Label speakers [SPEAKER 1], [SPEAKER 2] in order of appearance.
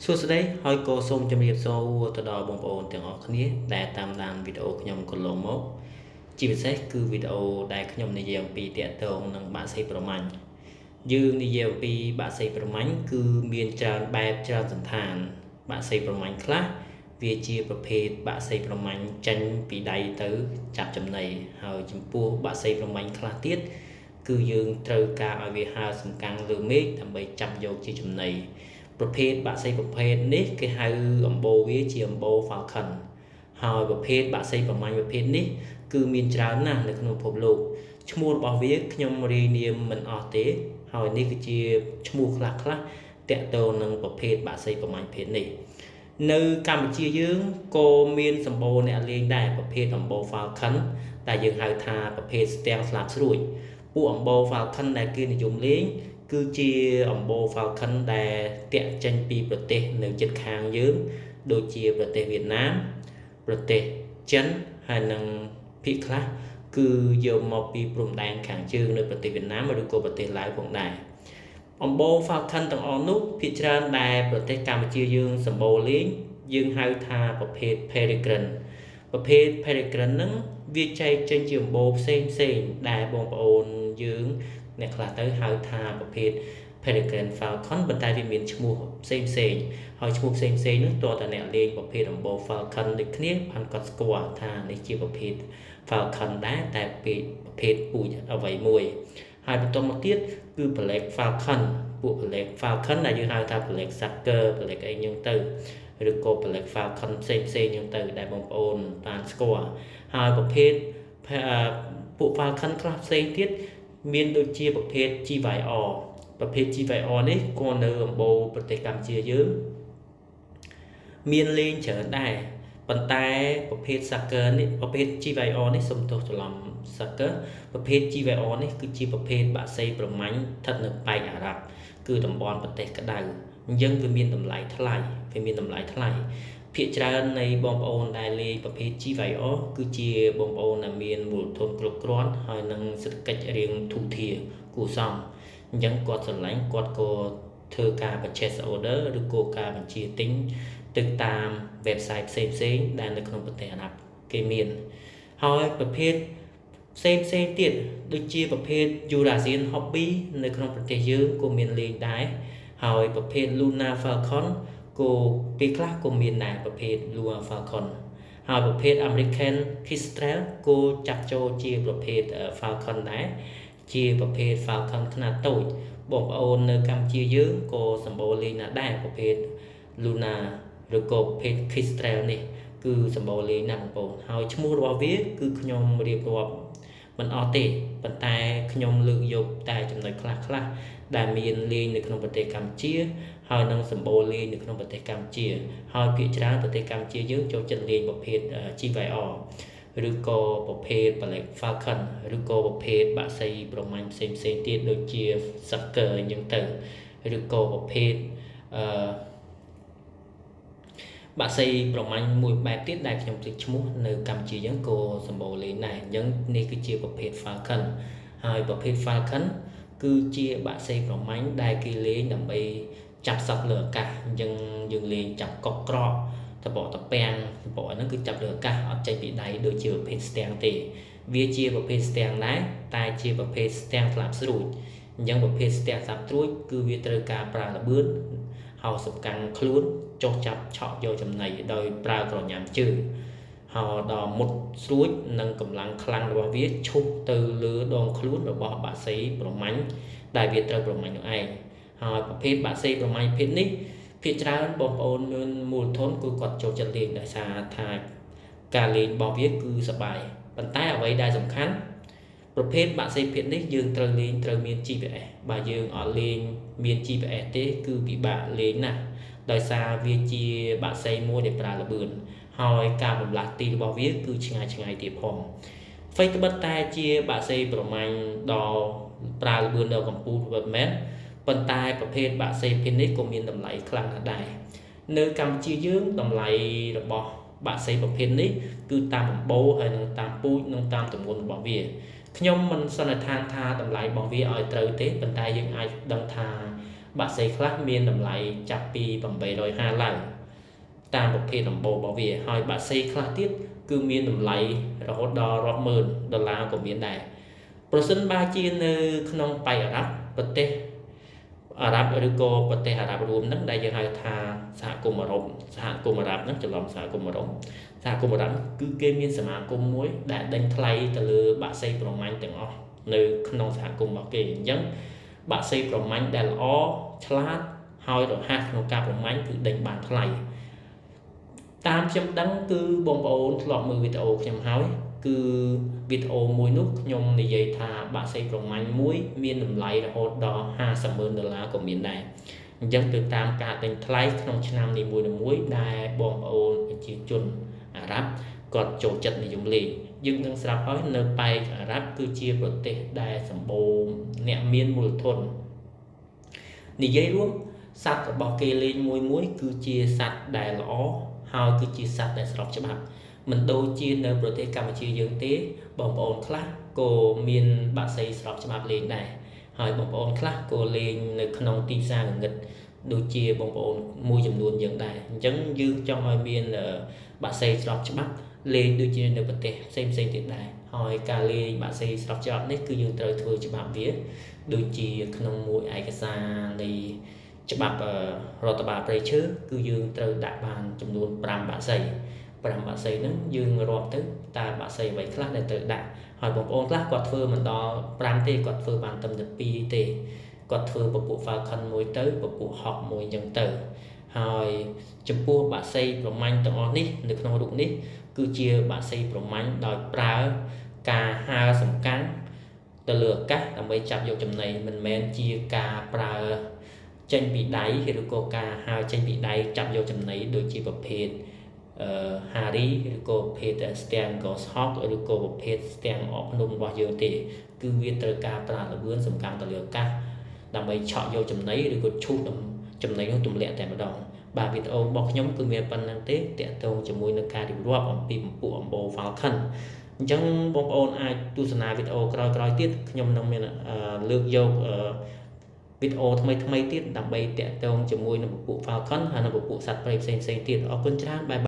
[SPEAKER 1] សួស្តីហើយក៏សូមជម្រាបសួរទៅដល់បងប្អូនទាំងអស់គ្នាដែលតាមដានវីដេអូខ្ញុំកន្លងមកជាពិសេសគឺវីដេអូដែលខ្ញុំនិយាយអំពីតាក់ទងនឹងបាក់សីប្រមាញ់យើងនិយាយអំពីបាក់សីប្រមាញ់គឺមានច្រើនបែបច្រើនសន្តានបាក់សីប្រមាញ់ខ្លះវាជាប្រភេទបាក់សីប្រមាញ់ចេញពីដៃទៅចាប់ចំណីហើយចំពោះបាក់សីប្រមាញ់ខ្លះទៀតគឺយើងត្រូវការឲ្យវាហើរសំកាំងលើមេឃដើម្បីចាប់យកជាចំណីប្រភេទបាក់សីប្រភេទនេះគេហៅអំបូរវាជាអំបូរ Falcon ហើយប្រភេទបាក់សីប្រមាញ់ប្រភេទនេះគឺមានច្រើនណាស់នៅក្នុងពិភពលោកឈ្មោះរបស់វាខ្ញុំរាយនាមមិនអស់ទេហើយនេះគឺជាឈ្មោះខ្លះៗតាក់ទងនឹងប្រភេទបាក់សីប្រមាញ់ប្រភេទនេះនៅកម្ពុជាយើងក៏មានសម្បូរអ្នកលេងដែរប្រភេទអំបូរ Falcon ដែលយើងហៅថាប្រភេទស្ទាំងស្លាបស្រួយពួកអំបូរ Falcon ដែលគេនិយមលេងគឺជាអំបូរ Falcon ដែលតាក់ចេញពីប្រទេសនៅជិតខាងយើងដូចជាប្រទេសវៀតណាមប្រទេសចិនហើយនិងភាគខ្លះគឺយកមកពីព្រំដែនខាងជើងនៅប្រទេសវៀតណាមឬក៏ប្រទេសឡាវផងដែរអំបូរ Falcon ទាំងអស់នោះភាគច្រើនដែលប្រទេសកម្ពុជាយើងសម្បូរលេងយើងហៅថាប្រភេទ Peregrine ប្រភេទ Peregrine ហ្នឹងវាចែកចេញជាអំបូរផ្សេងដែលបងប្អូនយើងអ្នកខ្លះទៅហៅថាប្រភេទ Peregrine Falcon ប៉ុន្តែវាមានឈ្មោះផ្សេងហើយឈ្មោះផ្សេងនោះតើតើអ្នកលេងប្រភេទអំបូរ Falcon ដូចគ្នាបានគាត់ស្គាល់ថានេះជាប្រភេទ Falcon ដែរតែប្រភេទពូជអ្វីមួយហើយបន្តមកទៀតគឺ Black Falcon ពួក Black Falcon ដែលយើងហៅថា Black Sucker Black អីហ្នឹងទៅឬក៏ Black Falcon ផ្សេងហ្នឹងទៅដែលបងប្អូនបានស្គាល់ហើយប្រភេទពួក Falcon ខ្លះផ្សេងទៀតមានដូចជាប្រភេទ GYR ប្រភេទ GYR នេះក៏នៅអំបូរប្រទេសកម្ពុជាយើងមានលេងច្រើនដែរប៉ុន្តែប្រភេទ Sucker នេះប្រភេទ GYR នេះសុំទោសច្រឡំ Sucker ប្រភេទ GYR នេះគឺជាប្រភេទបាក់សីប្រមាញ់ស្ថិតនៅប៉ែកអារ៉ាប់គឺតំបន់ប្រទេសក្តៅអញ្ចឹងវាមានតម្លៃថ្លៃភាគច្រើននៃបងប្អូនដែលលេងប្រភេទ GYR គឺជាបងប្អូនដែលមានមូលធនគ្រប់គ្រាន់ហើយនឹងសេដ្ឋកិច្ចរៀងធូរធារគួរសមអញ្ចឹងគាត់ស្រឡាញ់គាត់ក៏ធ្វើការ purchase order ឬក៏ការបញ្ជាទិញទៅតាម website ផ្សេងដែលនៅក្នុងប្រទេសអារ៉ាប់គេមានហើយប្រភេទផ្សេងទៀតដូចជាប្រភេទ Eurasian Hobby នៅក្នុងប្រទេសយើងក៏មានលេងដែរហើយប្រភេទ Luna Falcon ក៏ពេលខ្លះក៏មានដែរប្រភេទ Luna Falcon ហើយប្រភេទ American Kestrel ក៏ចាត់ចូលជាប្រភេទ Falcon ដែរជាប្រភេទ Falcon ខ្នាតតូចបងប្អូននៅកម្ពុជាយើងក៏សម្បូរលេងណាស់ដែរប្រភេទ Luna ឬក៏ប្រភេទ Kestrel នេះគឺសម្បូរលេងណាស់បងប្អូនហើយឈ្មោះរបស់វាគឺខ្ញុំរៀបរាប់មិនអស់ទេប៉ុន្តែខ្ញុំលើកយកតែចំណុចខ្លះដែលមានលេងនៅក្នុងប្រទេសកម្ពុជាហើយនឹងសម្បូរលេងនៅក្នុងប្រទេសកម្ពុជាហើយភាគច្រើនប្រទេសកម្ពុជាយើងចូលចិត្តលេងប្រភេទ GYR ឬក៏ប្រភេទ Black Falcon ឬក៏ប្រភេទបាក់សីប្រមាញ់ផ្សេងទៀតដូចជា Sucker អញ្ចឹងទៅឬក៏ប្រភេទបាក់សីប្រមាញ់មួយបែបទៀតដែលខ្ញុំភ្លេចឈ្មោះនៅកម្ពុជាយើងក៏សម្បូរលេងដែរអញ្ចឹងនេះគឺជាប្រភេទ Falcon ហើយប្រភេទ Falcon គឺជាបាក់សីប្រមាញ់ដែលគេលេងដើម្បីចាប់សត្វលើអាកាសអញ្ចឹងយើងលេងចាប់កុកក្រកតបតពាំងតបហ្នឹងគឺចាប់លើអាកាសអត់ចេញពីដៃដូចជាប្រភេទស្ទាំងទេវាជាប្រភេទស្ទាំងដែរតែជាប្រភេទស្ទាំងស្លាបស្រួយអញ្ចឹងប្រភេទស្ទាំងស្លាបស្រួយគឺវាត្រូវការប្រើល្បឿនហើយសំកាំងខ្លួនចុះចាប់ឆក់យកចំណីដោយប្រើក្រញាំជើងហើយដល់មុតស្រួចនិងកម្លាំងខ្លាំងរបស់វាឈប់ទៅលើដងខ្លួនរបស់បាក់សីប្រមាញ់ដែលវាត្រូវប្រមាញ់នោះឯងហើយប្រភេទបាក់សីប្រមាញ់ប្រភេទនេះភាគច្រើនបងប្អូនមានមូលធនគឺគាត់ចូលចិត្តលេងដោយសារថាការលេងរបស់វាគឺសប្បាយប៉ុន្តែអ្វីដែលសំខាន់ប្រភេទបាក់សីប្រភេទនេះយើងត្រូវលេងត្រូវមាន GPS បើយើងអត់លេងមាន GPS ទេគឺពិបាកលេងណាស់ដោយសារវាជាបាក់សីមួយដែលប្រើល្បឿនហើយការបំលាស់ទីរបស់វាគឺឆ្ងាយទៀតផងអ្វីត្បិតតែជាបាក់សីប្រមាញ់ដល់ប្រើល្បឿនដល់កម្ពុជាពិតមែនប៉ុន្តែប្រភេទបាក់សីប្រភេទនេះក៏មានតម្លៃខ្លាំងណាស់ដែរនៅកម្ពុជាយើងតម្លៃរបស់បាក់សីប្រភេទនេះគឺតាមអំបូរហើយនិងតាមពូជនិងតាមទម្ងន់របស់វាខ្ញុំមិនសន្និដ្ឋានថាតម្លៃរបស់វាឲ្យត្រូវទេប៉ុន្តែយើងអាចដឹងថា បាក់សីខ្លះមានតម្លៃចាប់ពី850ឡើងតាមប្រភេទដំបូលរបស់វាហើយបាក់សីខ្លះទៀតគឺមានតម្លៃរហូតដល់រាប់ម៉ឺនដុល្លារក៏មានដែរប្រសិនបើជានៅក្នុងប៉ៃអារ៉ាប់ប្រទេសអារ៉ាប់ឬក៏ប្រទេសអារ៉ាប់រួមហ្នឹងដែលយើងហៅថាសហគមន៍អារ៉ុបសហគមន៍អារ៉ាប់ហ្នឹងច្រឡំសហគមន៍អារ៉ុបសហគមន៍អារ៉ាប់គឺគេមានសមាគមមួយដែលដេញថ្លៃទៅលើបាក់សីប្រមាញ់ទាំងអស់នៅក្នុងសហគមន៍របស់គេអញ្ចឹងបាក់សីប្រមាញ់ដែលល្អឆ្លាតហើយរហ័សក្នុងការប្រមាញ់គឺដេញបានថ្លៃតាមខ្ញុំដឹងគឺបងប្អូនធ្លាប់មើលវីដេអូខ្ញុំហើយគឺវីដេអូមួយនោះខ្ញុំនិយាយថាបាក់សីប្រមាញ់មួយមានតម្លៃរហូតដល់$50,000ក៏មានដែរអញ្ចឹងទៅតាមការដេញថ្លៃក្នុងឆ្នាំនីមួយៗដែលបងប្អូនប្រជាជនអារ៉ាប់គាត់ចូលចិត្តនិយមលេងយើងនឹងស្រាប់ហើយនៅប៉ែកអារ៉ាប់គឺជាប្រទេសដែលសម្បូរអ្នកមានមូលធននិយាយរួមសត្វរបស់គេលេងមួយគឺជាសត្វដែលល្អហើយគឺជាសត្វដែលស្របច្បាប់មិនដូចជានៅប្រទេសកម្ពុជាយើងទេបងប្អូនខ្លះក៏មានបាក់សីស្របច្បាប់លេងដែរហើយបងប្អូនខ្លះក៏លេងនៅក្នុងទីផ្សារងឹតដូចជាបងប្អូនមួយចំនួនយើងដែរអញ្ចឹងយើងចង់ឲ្យមានបាក់សីស្របច្បាប់លេងដូចជានៅប្រទេសផ្សេងទៀតដែរហើយការលេងបាក់សីស្របច្បាប់នេះគឺយើងត្រូវធ្វើច្បាប់វាដូចជាក្នុងមួយឯកសារនៃច្បាប់រដ្ឋបាលព្រៃឈើគឺយើងត្រូវដាក់បានចំនួន5បាក់សីហ្នឹងយើងរាប់ទៅតើបាក់សីអ្វីខ្លះដែលត្រូវដាក់ហើយបងប្អូនខ្លះគាត់ធ្វើមិនដល់5ទេគាត់ធ្វើបានត្រឹមតែ2ទេគាត់ធ្វើពពួក Falcon មួយទៅពពួក Hawk មួយអញ្ចឹងទៅហើយចំពោះបាក់សីប្រមាញ់ទាំងអស់នេះនៅក្នុងរូបនេះគឺជាបាក់សីប្រមាញ់ដោយប្រើការហើរសំកាំងទៅលើអាកាសដើម្បីចាប់យកចំណីមិនមែនជាការប្រើចេញពីដៃឬក៏ការហើរចេញពីដៃចាប់យកចំណីដូចជាប្រភេទHarry ឬក៏ប្រភេទស្ទាំង Ghost Hawk ឬក៏ប្រភេទស្ទាំងអកភ្នំរបស់យើងទេគឺវាត្រូវការប្រើល្បឿនសំកាំងទៅលើអាកាសដើម្បីឆក់យកចំណីឬក៏ឈូសចំណីនោះទម្លាក់តែម្ដងបាទវីដេអូរបស់ខ្ញុំគឺមានប៉ុណ្្នឹងទេតាក់ទងជាមួយនឹងការរៀបរាប់អំពីពពួកអំបូរ Falcon អញ្ចឹងបងប្អូនអាចទស្សនាវីដេអូក្រោយៗទៀតខ្ញុំនឹងមានលើកយកវីដេអូថ្មីទៀតដើម្បីតាក់ទងជាមួយនឹងពពួក Falcon ហើយនិងពពួកសត្វព្រៃផ្សេងទៀតអរគុណច្រើន